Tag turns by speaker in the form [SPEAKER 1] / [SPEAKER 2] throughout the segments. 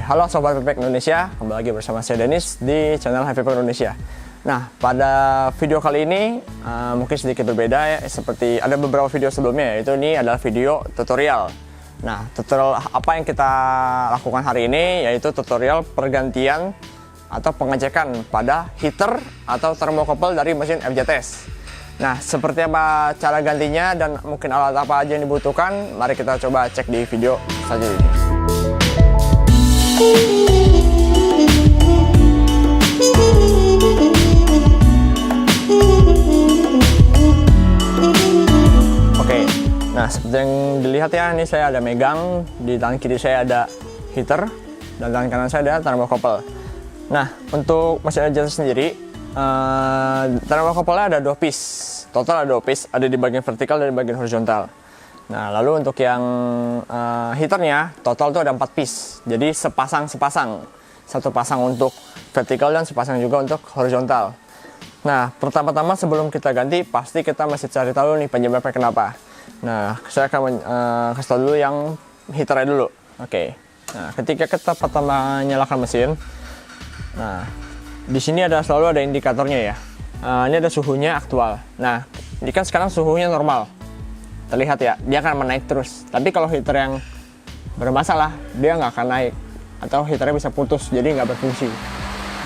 [SPEAKER 1] Halo Sobat Vapek Indonesia, kembali lagi bersama saya Dennis di channel Vapek Indonesia. Nah, pada video kali ini mungkin sedikit berbeda ya, seperti ada beberapa video sebelumnya, yaitu ini adalah video tutorial. Nah, tutorial apa yang kita lakukan hari ini, yaitu tutorial pergantian atau pengecekan pada heater atau thermocouple dari mesin FJTS. Nah, seperti apa cara gantinya dan mungkin alat apa aja yang dibutuhkan, mari kita coba cek di video selanjutnya. Oke, nah seperti yang dilihat ya, ini saya ada megang, di tangan kiri saya ada heater dan tangan kanan saya ada thermocouple. Nah, untuk mesin FJTS sendiri, thermocouple-nya ada 2 piece, total ada 2 piece, ada di bagian vertikal dan di bagian horizontal. Nah, lalu untuk yang heaternya total itu ada 4 piece, jadi sepasang-sepasang, satu pasang untuk vertikal dan sepasang juga untuk horizontal. Nah, pertama-tama sebelum kita ganti pasti kita masih cari tahu nih penyebabnya kenapa. Nah, saya akan kasih tahu dulu yang heaternya dulu. Oke. Nah, ketika kita pertama nyalakan mesin, nah di sini selalu ada indikatornya ya. Ini ada suhunya aktual. Nah, ini kan sekarang suhunya normal. Terlihat ya, dia akan menaik terus. Tapi kalau heater yang bermasalah, dia nggak akan naik, atau heaternya bisa putus, jadi nggak berfungsi.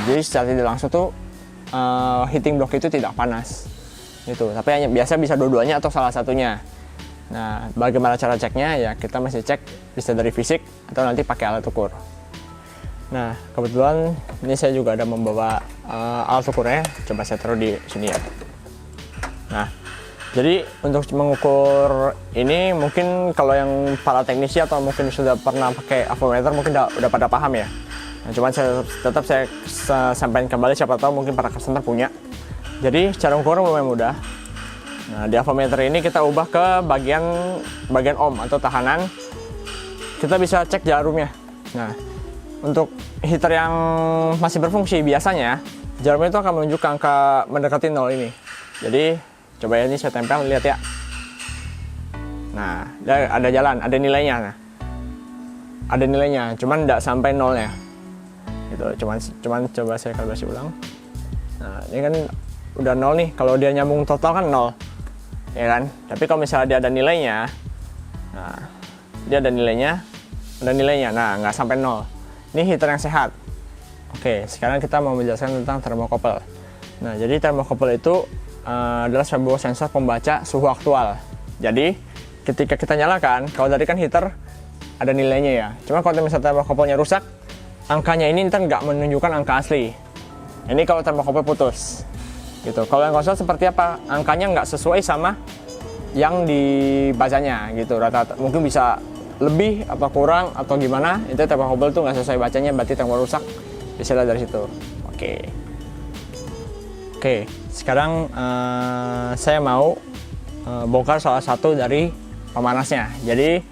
[SPEAKER 1] Jadi secara tidak langsung tuh heating block itu tidak panas, gitu. Tapi hanya biasa bisa dua-duanya atau salah satunya. Nah, bagaimana cara ceknya? Ya kita masih cek bisa dari fisik atau nanti pakai alat ukur. Nah, kebetulan ini saya juga ada membawa alat ukurnya. Coba saya taruh di sini ya. Nah, jadi untuk mengukur ini mungkin kalau yang para teknisi atau mungkin sudah pernah pakai avometer mungkin udah pada paham ya. Nah, cuman saya tetap sampaikan kembali, siapa tahu mungkin para customer punya. Jadi cara ukur lumayan mudah. Nah, di avometer ini kita ubah ke bagian ohm atau tahanan. Kita bisa cek jarumnya. Nah, untuk heater yang masih berfungsi biasanya jarumnya itu akan menunjukkan angka mendekati 0 ini. Jadi coba ya, ini saya tempel, lihat ya. Nah, ada jalan, ada nilainya. Nah, ada nilainya, cuman tidak sampai 0 ya. Gitu, cuman coba saya kalibrasi ulang. Nah, ini kan udah 0 nih. Kalau dia nyambung total kan 0, ya kan? Tapi kalau misalnya dia ada nilainya, nah, dia ada nilainya. Nah, nggak sampai 0. Ini heater yang sehat. Oke, sekarang kita mau menjelaskan tentang thermocouple. Nah, jadi thermocouple itu adalah sebuah sensor pembaca suhu aktual. Jadi ketika kita nyalakan, kalau tadi kan heater ada nilainya ya. Cuma kalau misalnya thermocouple-nya rusak, angkanya ini ntar nggak menunjukkan angka asli. Ini kalau thermocouple putus, gitu. Kalau yang konsol seperti apa? Angkanya nggak sesuai sama yang dibacanya, gitu. Rata-rata mungkin bisa lebih atau kurang atau gimana. Itu thermocouple tuh nggak sesuai bacanya, berarti thermocouple rusak. Bisa lihat dari situ. Oke, sekarang saya mau bongkar salah satu dari pemanasnya. Jadi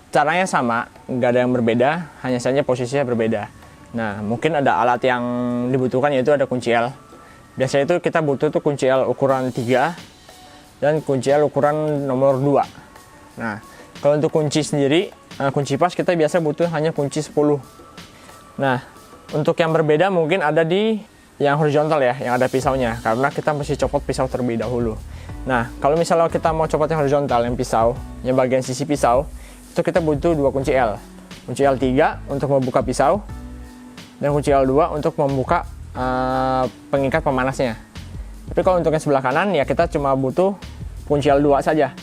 [SPEAKER 1] caranya sama, nggak ada yang berbeda, hanya saja posisinya berbeda. Nah, mungkin ada alat yang dibutuhkan, yaitu ada kunci L. Biasanya itu kita butuh tuh kunci L ukuran 3 dan kunci L ukuran nomor 2. Nah, kalau untuk kunci sendiri, kunci pas kita biasa butuh hanya kunci 10. Nah, untuk yang berbeda mungkin ada di yang horizontal ya, yang ada pisaunya, karena kita mesti copot pisau terlebih dahulu. Nah, kalau misalnya kita mau copot yang horizontal, yang pisau, yang bagian sisi pisau, itu kita butuh 2 kunci L. Kunci L3 untuk membuka pisau, dan kunci L2 untuk membuka pengikat pemanasnya. Tapi kalau untuk yang sebelah kanan, ya kita cuma butuh kunci L2 saja,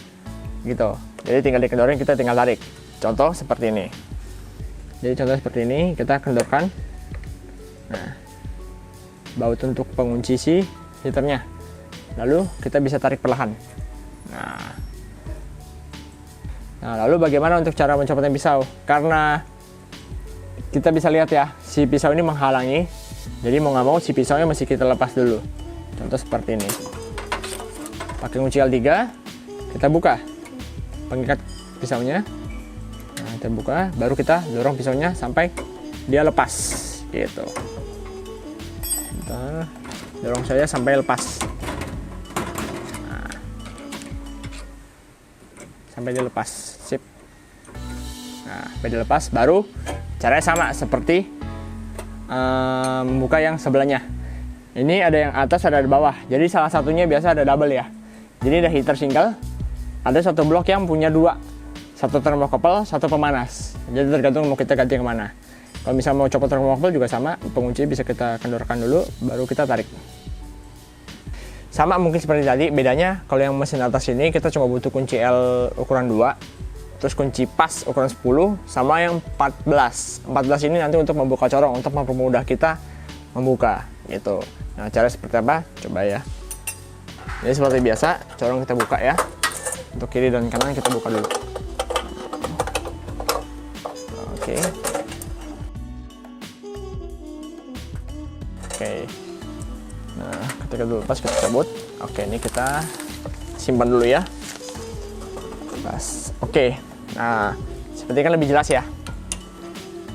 [SPEAKER 1] gitu. Jadi tinggal dikedorin, kita tinggal tarik. Contoh seperti ini. Jadi contoh seperti ini, kita kendorkan. Nah, baut untuk pengunci si heaternya, lalu kita bisa tarik perlahan. Nah, lalu bagaimana untuk cara mencopotnya pisau? Karena kita bisa lihat ya, si pisau ini menghalangi, jadi mau nggak mau si pisaunya mesti kita lepas dulu. Contoh seperti ini, pakai kunci L3, kita buka pengikat pisaunya. Nah, kita buka, baru kita dorong pisaunya sampai dia lepas, gitu. Dorong saja sampai lepas. Nah, sampai dia lepas, sip. Nah, sampai dia lepas, baru caranya sama seperti membuka yang sebelahnya. Ini ada yang atas, ada di bawah. Jadi salah satunya biasa ada double ya. Jadi ada heater single, ada satu blok yang punya dua, satu thermocouple, satu pemanas. Jadi tergantung mau kita ganti kemana. Kalau misalnya mau copot thermocouple juga sama, pengunci bisa kita kendorkan dulu, baru kita tarik. Sama mungkin seperti tadi, bedanya kalau yang mesin atas ini kita cuma butuh kunci L ukuran 2, terus kunci pas ukuran 10, sama yang 14. 14 ini nanti untuk membuka corong, untuk mempermudah kita membuka gitu. Nah, cara seperti apa? Coba ya. Jadi seperti biasa, corong kita buka ya. Untuk kiri dan kanan kita buka dulu. Oke. Oke. Nah, ketika dulu pas kita cabut. Oke, ini kita simpan dulu ya. Pas. Oke. Nah, seperti kan lebih jelas ya.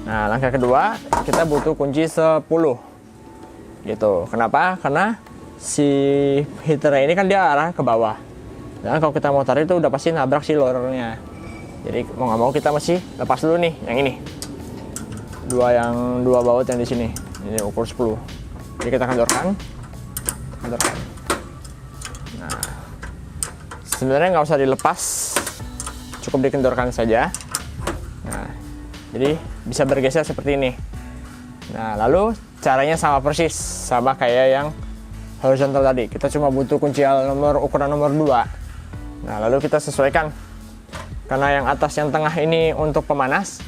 [SPEAKER 1] Nah, langkah kedua, kita butuh kunci 10. Gitu. Kenapa? Karena si heater ini kan dia arah ke bawah. Dan kalau kita mau tarik itu udah pasti nabrak si lorernya. Jadi mau nggak mau kita masih lepas dulu nih yang ini. Dua baut yang di sini. Ini ukur 10. Jadi kita kendorkan. Nah, sebenarnya nggak usah dilepas, cukup dikendorkan saja. Nah, jadi bisa bergeser seperti ini. Nah, lalu caranya sama persis, sama kayak yang horizontal tadi. Kita cuma butuh kunci ukuran nomor 2. Nah, lalu kita sesuaikan. Karena yang atas yang tengah ini untuk pemanas,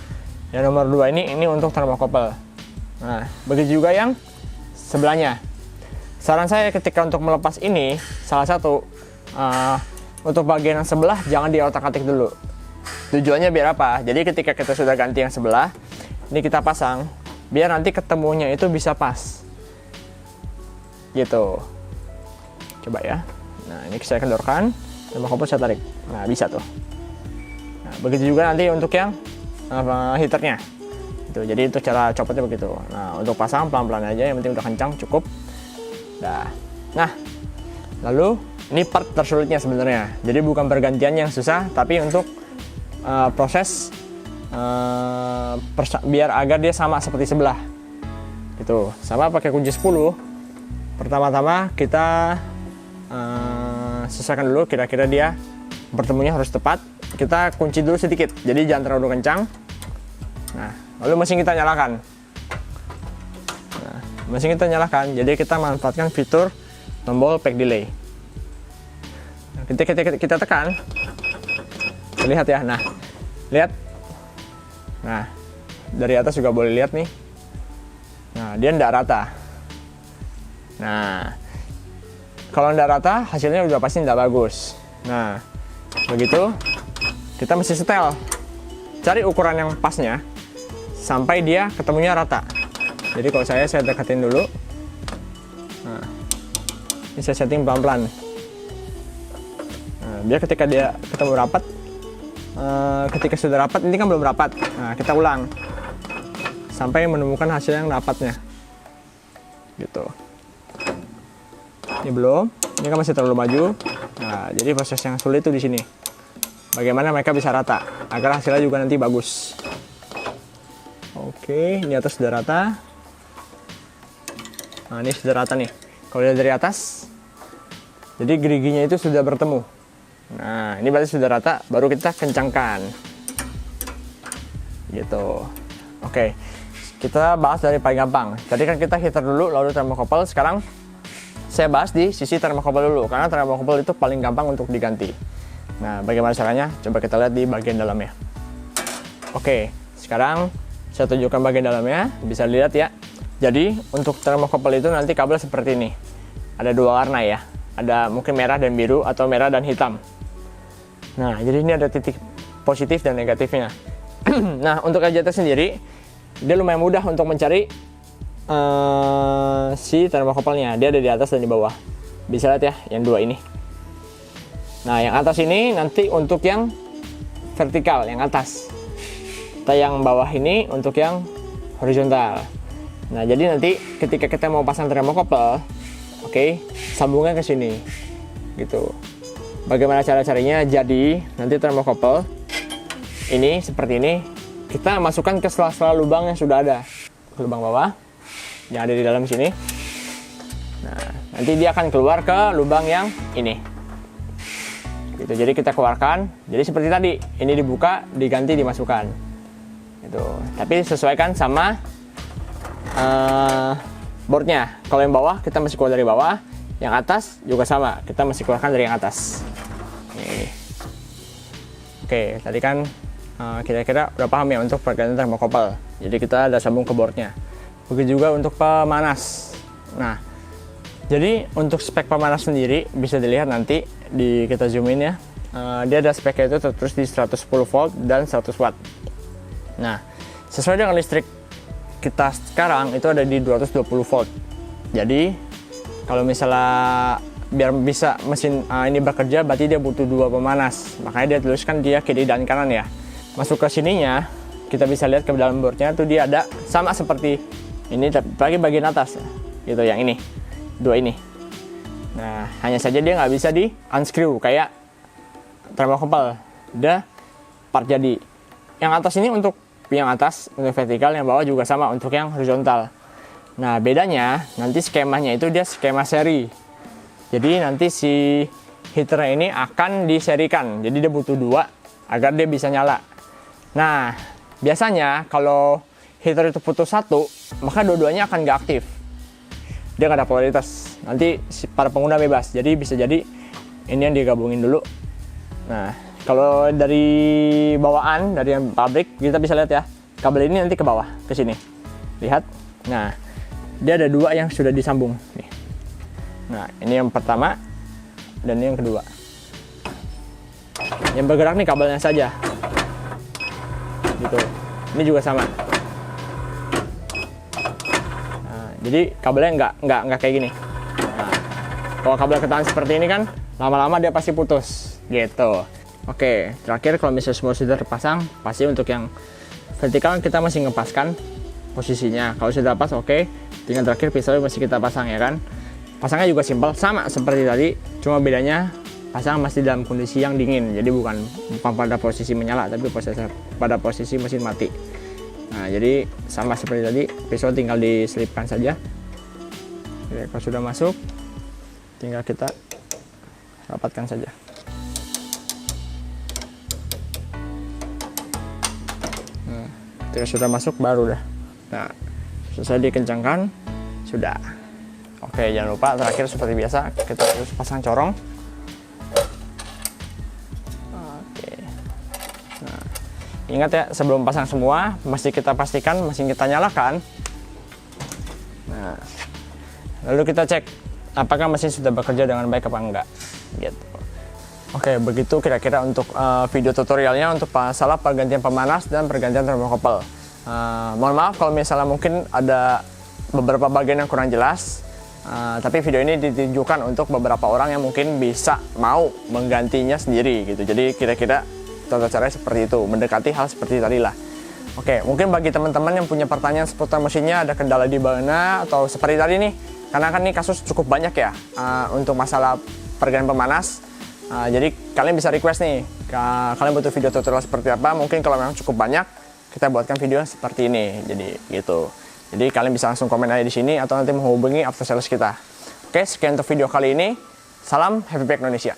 [SPEAKER 1] yang nomor 2 ini untuk thermocouple. Nah, begitu juga yang sebelahnya. Saran saya ketika untuk melepas ini, salah satu untuk bagian yang sebelah jangan diotak-atik dulu. Tujuannya biar apa? Jadi ketika kita sudah ganti yang sebelah, ini kita pasang, biar nanti ketemunya itu bisa pas. Gitu. Coba ya. Nah, ini saya kendorkan, thermocouple saya tarik. Nah, bisa tuh. Nah, begitu juga nanti untuk yang heaternya. Gitu. Jadi itu cara copotnya begitu. Nah, untuk pasang pelan-pelan aja, yang penting udah kencang cukup. Nah, lalu ini part tersulitnya sebenarnya. Jadi bukan pergantian yang susah, tapi untuk proses biar agar dia sama seperti sebelah. Gitu. Sama pakai kunci 10. Pertama-tama kita sesuaikan dulu kira-kira dia bertemunya harus tepat. Kita kunci dulu sedikit, jadi jangan terlalu kencang. Nah, lalu mesin kita nyalakan. Nah, mesin kita nyalakan, jadi kita manfaatkan fitur tombol pack delay. Nah, kita tekan, lihat ya. Nah, lihat. Nah, dari atas juga boleh lihat nih. Nah, dia tidak rata. Nah, kalau tidak rata, hasilnya udah pasti tidak bagus. Nah, begitu kita mesti setel. Cari ukuran yang pasnya sampai dia ketemunya rata. Jadi kalau saya deketin dulu. Nah, ini saya setting pelan-pelan. Nah, biar ketika dia ketemu rapat, ketika sudah rapat, ini kan belum rapat. Nah, kita ulang sampai menemukan hasil yang rapatnya. Gitu. Ini belum, ini kan masih terlalu maju. Nah, jadi proses yang sulit itu di sini. Bagaimana mereka bisa rata agar hasilnya juga nanti bagus. Oke, ini atas sudah rata. Nah, ini sudah rata nih. Kalau lihat dari atas, jadi geriginya itu sudah bertemu. Nah, ini berarti sudah rata, baru kita kencangkan. Gitu. Oke, kita bahas dari paling gampang. Tadi kan kita heater dulu, lalu thermocouple. Sekarang saya bahas di sisi thermocouple dulu, karena thermocouple itu paling gampang untuk diganti. Nah, bagaimana caranya? Coba kita lihat di bagian dalamnya. Oke, sekarang saya tunjukkan bagian dalamnya, bisa dilihat ya. Jadi, untuk thermocouple itu nanti kabel seperti ini. Ada dua warna ya. Ada mungkin merah dan biru, atau merah dan hitam. Nah, jadi ini ada titik positif dan negatifnya. Nah, untuk AJT sendiri, dia lumayan mudah untuk mencari si thermocouple-nya. Dia ada di atas dan di bawah. Bisa lihat ya, yang dua ini. Nah, yang atas ini nanti untuk yang vertikal, yang atas. Yang bawah ini untuk yang horizontal. Nah, jadi nanti ketika kita mau pasang thermocouple, oke, sambungnya ke sini. Gitu. Bagaimana cara carinya? Jadi, nanti thermocouple ini seperti ini kita masukkan ke sela-sela lubang yang sudah ada. Lubang bawah yang ada di dalam sini. Nah, nanti dia akan keluar ke lubang yang ini. Gitu. Jadi kita keluarkan. Jadi seperti tadi, ini dibuka, diganti, dimasukkan. Gitu. Tapi sesuaikan sama boardnya. Kalau yang bawah kita masih keluar dari bawah, yang atas juga sama, kita masih keluarkan dari yang atas. Ini. Oke, tadi kan kira-kira udah paham ya untuk pergantian termokopel. Jadi kita ada sambung ke boardnya. Begitu juga untuk pemanas. Nah, jadi untuk spek pemanas sendiri bisa dilihat nanti kita zoom in ya. Dia ada speknya itu terus di 110 volt dan 100 watt. Nah, sesuai dengan listrik kita sekarang itu ada di 220 volt. Jadi kalau misalnya biar bisa mesin ini bekerja, berarti dia butuh 2 pemanas. Makanya dia tuliskan dia kiri dan kanan ya. Masuk ke sininya, kita bisa lihat ke dalam boardnya tuh dia ada sama seperti ini, tapi bagian atas gitu, yang ini, 2 ini. Nah, hanya saja dia nggak bisa di unscrew kayak thermocouple. Udah part jadi. Yang atas ini untuk yang atas untuk vertikal, yang bawah juga sama untuk yang horizontal. Nah, bedanya nanti skemanya itu dia skema seri. Jadi nanti si heater ini akan diserikan. Jadi dia butuh 2 agar dia bisa nyala. Nah, biasanya kalau heater itu putus 1, maka dua-duanya akan nggak aktif. Dia nggak ada polaritas. Nanti para pengguna bebas. Jadi bisa jadi ini yang digabungin dulu. Nah, kalau dari bawaan, dari yang pabrik, kita bisa lihat ya. Kabel ini nanti ke bawah, ke sini. Lihat. Nah, dia ada 2 yang sudah disambung. Nih. Nah, ini yang pertama dan ini yang kedua. Yang bergerak nih kabelnya saja. Gitu. Ini juga sama. Nah, jadi kabelnya nggak kayak gini. Nah, kalau kabel ketahan seperti ini kan lama-lama dia pasti putus. Gitu. Oke, terakhir kalau misalnya semua sudah terpasang, pasti untuk yang vertikal kita masih ngepaskan posisinya. Kalau sudah pas, oke. Tinggal terakhir pisau masih kita pasang ya kan. Pasangnya juga simpel, sama seperti tadi, cuma bedanya pasang masih dalam kondisi yang dingin. Jadi bukan pada posisi menyala, tapi pada posisi mesin mati. Nah, jadi sama seperti tadi, pisau tinggal diselipkan saja. Oke, kalau sudah masuk, tinggal kita rapatkan saja. Nah, ketika sudah masuk baru dah. Nah, selesai dikencangkan, sudah. Oke, jangan lupa terakhir seperti biasa kita harus pasang corong. Oke. Nah, ingat ya, sebelum pasang semua mesti kita pastikan mesin kita nyalakan. Nah, lalu kita cek apakah mesin sudah bekerja dengan baik apa enggak. Gitu. Oke, begitu kira-kira untuk video tutorialnya untuk masalah pergantian pemanas dan pergantian thermocouple. Mohon maaf kalau misalnya mungkin ada beberapa bagian yang kurang jelas. Tapi video ini ditujukan untuk beberapa orang yang mungkin bisa mau menggantinya sendiri gitu. Jadi kira-kira tata caranya seperti itu, mendekati hal seperti tadi lah. Oke, mungkin bagi teman-teman yang punya pertanyaan seputar mesinnya, ada kendala di mana atau seperti tadi nih, karena kan ini kasus cukup banyak ya untuk masalah pergantian pemanas. Jadi kalian bisa request nih, kalian butuh video tutorial seperti apa. Mungkin kalau memang cukup banyak, kita buatkan video seperti ini. Jadi gitu. Jadi kalian bisa langsung komen aja di sini atau nanti menghubungi after sales kita. Oke, sekian untuk video kali ini. Salam Happy Pack Indonesia.